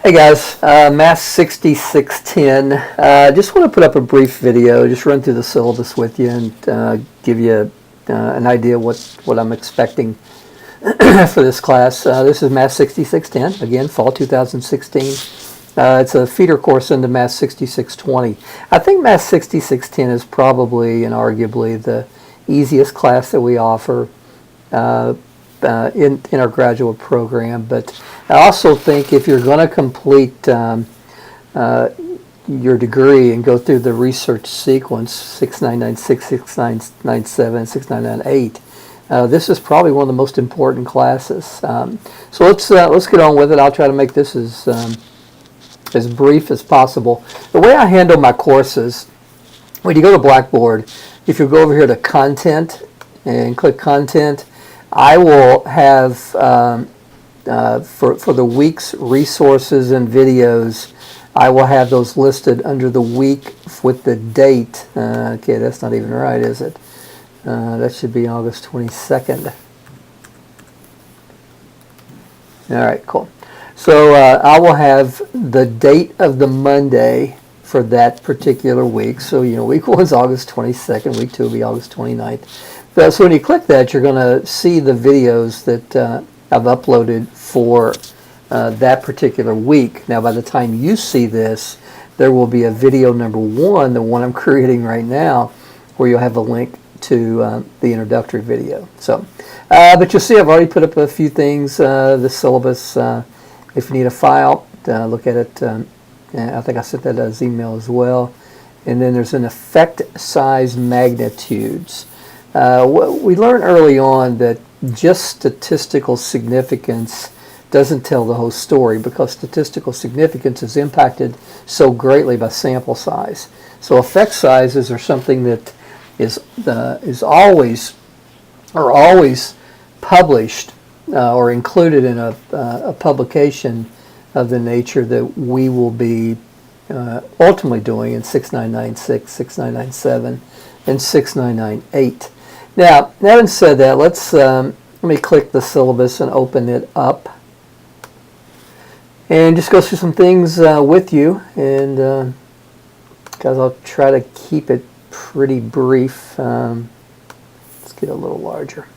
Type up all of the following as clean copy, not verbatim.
Hey guys, MATH6610. Just want to put up a brief video, just run through the syllabus with you and give you an idea what I'm expecting for this class. This is MATH6610, again, fall 2016. It's a feeder course into MATH6620. I think MATH6610 is probably and arguably the easiest class that we offer in our graduate program, but I also think if you're going to complete your degree and go through the research sequence 6996, 6997, 6998, this is probably one of the most important classes. So let's get on with it. I'll try to make this as brief as possible. The way I handle my courses, when you go to Blackboard, if you go over here to Content and click Content, I will have, for the week's resources and videos, I will have those listed under the week with the date. Okay, that's not even right, is it? That should be August 22nd. All right, cool. So I will have the date of the Monday for that particular week. So, you know, week 1 is August 22nd, week 2 will be August 29th. So when you click that, you're going to see the videos that I've uploaded for that particular week. Now, by the time you see this, there will be a video number 1, the one I'm creating right now, where you'll have a link to the introductory video. So, but you'll see I've already put up a few things, the syllabus. If you need a file, look at it. I think I sent that as email as well. And then there's an effect size magnitudes. We learned early on that just statistical significance doesn't tell the whole story, because statistical significance is impacted so greatly by sample size. So effect sizes are something that is always published or included in a publication of the nature that we will be ultimately doing in 6996, 6997, and 6998. Now, having said that, let me click the syllabus and open it up, and just go through some things with you. And guys, I'll try to keep it pretty brief. Let's get a little larger.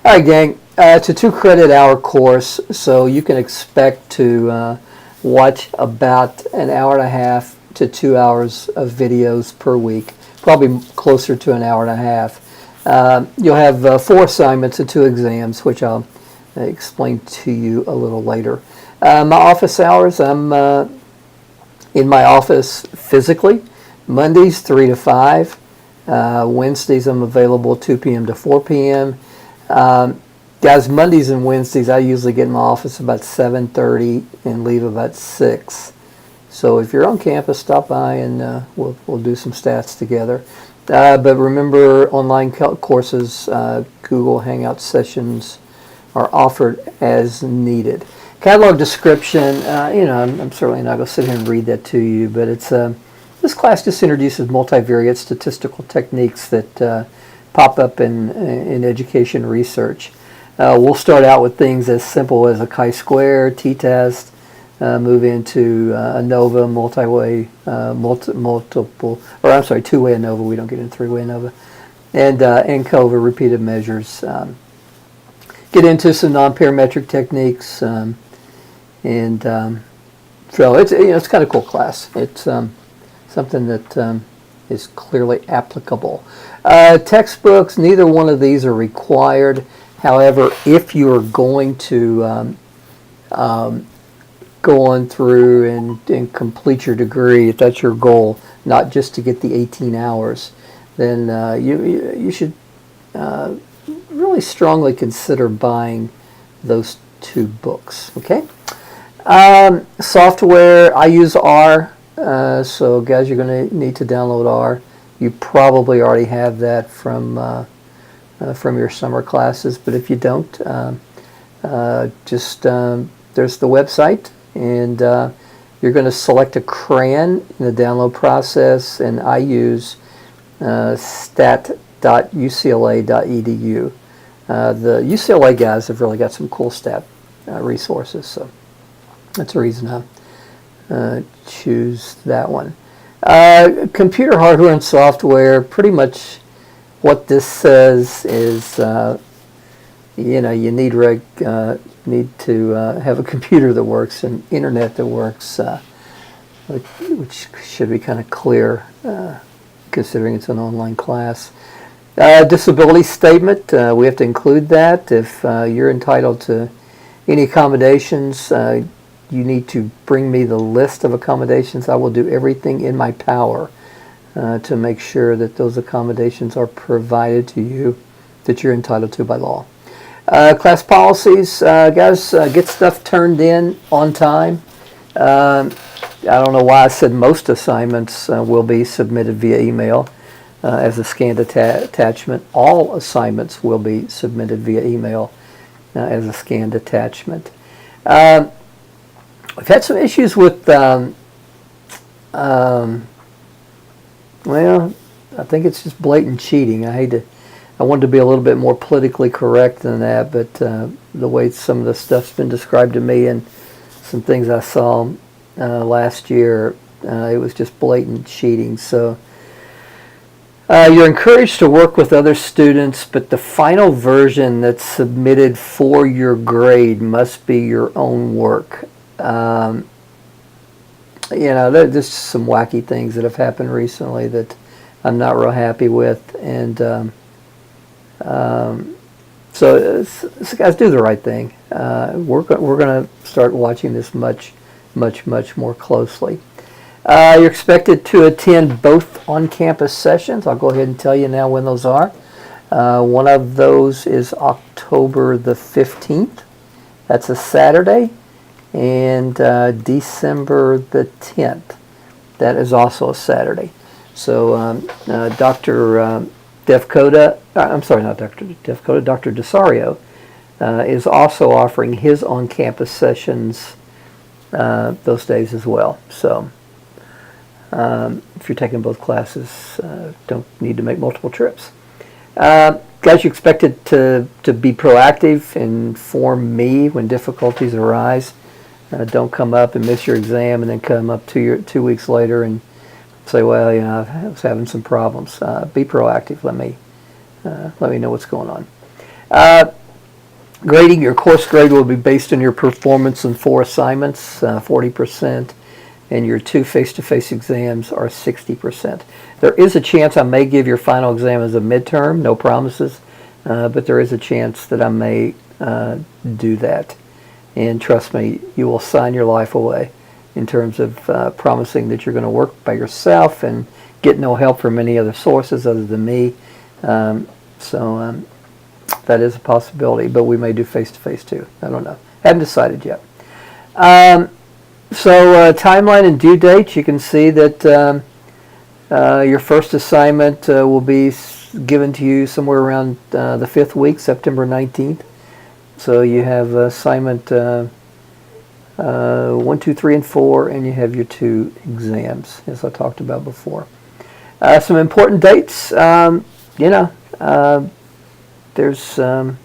All right, gang. It's a 2-credit hour course, so you can expect to watch about an hour and a half to 2 hours of videos per week, probably closer to an hour and a half. You'll have 4 assignments and 2 exams, which I'll explain to you a little later. My office hours, I'm in my office physically, Mondays 3 to 5. Wednesdays I'm available 2 p.m. to 4 p.m. Guys, Mondays and Wednesdays I usually get in my office about 7:30 and leave about 6. So if you're on campus, stop by and we'll do some stats together. But remember, online courses, Google Hangout sessions are offered as needed. Catalog description, you know, I'm certainly not going to sit here and read that to you, but it's this class just introduces multivariate statistical techniques that pop up in education research. We'll start out with things as simple as a chi-square, t-test, move into ANOVA, two-way ANOVA. We don't get into three-way ANOVA, and ANCOVA, repeated measures. Get into some non-parametric techniques, so it's kind of a cool class. It's something that is clearly applicable. Textbooks, neither one of these are required. However, if you are going to go on through and complete your degree, if that's your goal, not just to get the 18 hours, then you should really strongly consider buying those 2 books. Okay. Software, I use R, so guys, you're going to need to download R. You probably already have that from your summer classes, but if you don't, there's the website, and you're going to select a CRAN in the download process, and I use stat.ucla.edu. the UCLA guys have really got some cool stat resources, so that's the reason I choose that one. Computer hardware and software, pretty much what this says is, you need to have a computer that works and internet that works, which should be kind of clear considering it's an online class. Disability statement, we have to include that. If you're entitled to any accommodations, you need to bring me the list of accommodations. I will do everything in my power to make sure that those accommodations are provided to you that you're entitled to by law. Class policies, guys, get stuff turned in on time. I don't know why I said most assignments will be submitted via email as a scanned attachment. All assignments will be submitted via email as a scanned attachment. We've had some issues with, well, I think it's just blatant cheating. I wanted to be a little bit more politically correct than that, but the way some of the stuff's been described to me and some things I saw last year, it was just blatant cheating. So you're encouraged to work with other students, but the final version that's submitted for your grade must be your own work. There's some wacky things that have happened recently that I'm not real happy with, and so guys, do the right thing. We're going to start watching this much more closely. You're expected to attend both on-campus sessions. I'll go ahead and tell you now when those are. One of those is October the 15th. That's a Saturday. And December the 10th. That is also a Saturday. So Dr. Defcoda, I'm sorry, not Dr. Defcoda, Dr. Desario is also offering his on-campus sessions those days as well. So if you're taking both classes, don't need to make multiple trips. Guys, you're expected to be proactive, inform me when difficulties arise. Don't come up and miss your exam and then come up 2 weeks later and say, well, I was having some problems. Be proactive. Let me know what's going on. Grading, your course grade will be based on your performance in 4 assignments, 40%, and your 2 face-to-face exams are 60%. There is a chance I may give your final exam as a midterm, no promises, but there is a chance that I may do that. And trust me, you will sign your life away in terms of promising that you're going to work by yourself and get no help from any other sources other than me. So that is a possibility, but we may do face-to-face too. I don't know. Haven't decided yet. So timeline and due date, you can see that your first assignment will be given to you somewhere around the 5th week, September 19th. So you have assignment 1, 2, 3, and 4, and you have your 2 exams, as I talked about before. Some important dates, there's, I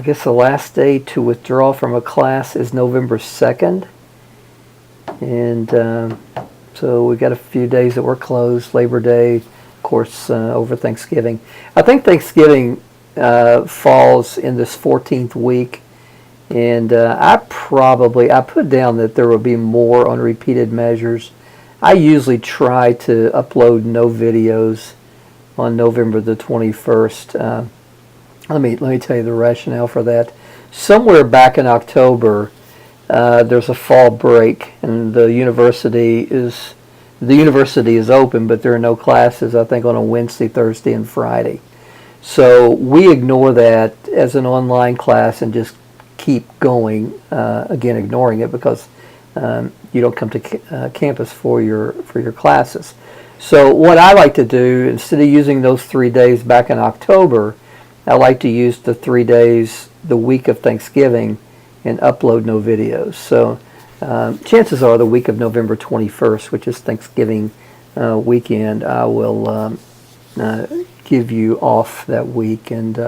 guess the last day to withdraw from a class is November 2nd. And so we've got a few days that we're closed, Labor Day, of course, over Thanksgiving. I think Thanksgiving falls in this 14th week, and I put down that there will be more on repeated measures. I usually try to upload no videos on November the 21st. Let me tell you the rationale for that. Somewhere back in October, there's a fall break, and the university is open, but there are no classes, I think, on a Wednesday, Thursday, and Friday. So we ignore that as an online class and just keep going, again, ignoring it because you don't come to campus for your classes. So what I like to do, instead of using those 3 days back in October, I like to use the 3 days the week of Thanksgiving and upload no videos. So chances are the week of November 21st, which is Thanksgiving weekend, I will give you off that week. And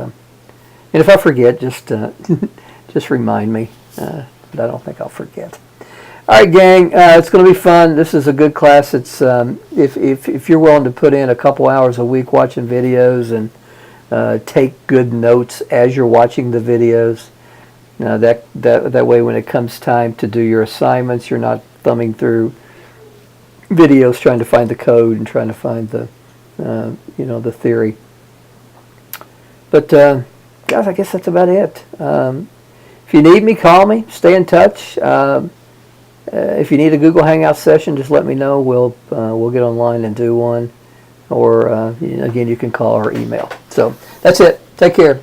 if I forget, just just remind me. But I don't think I'll forget. All right, gang, it's going to be fun. This is a good class. It's if you're willing to put in a couple hours a week watching videos and take good notes as you're watching the videos, that way when it comes time to do your assignments, you're not thumbing through videos trying to find the code and trying to find the the theory. But guys, I guess that's about it. If you need me, call me. Stay in touch. If you need a Google Hangout session, just let me know. We'll get online and do one. Or again, you can call or email. So that's it. Take care.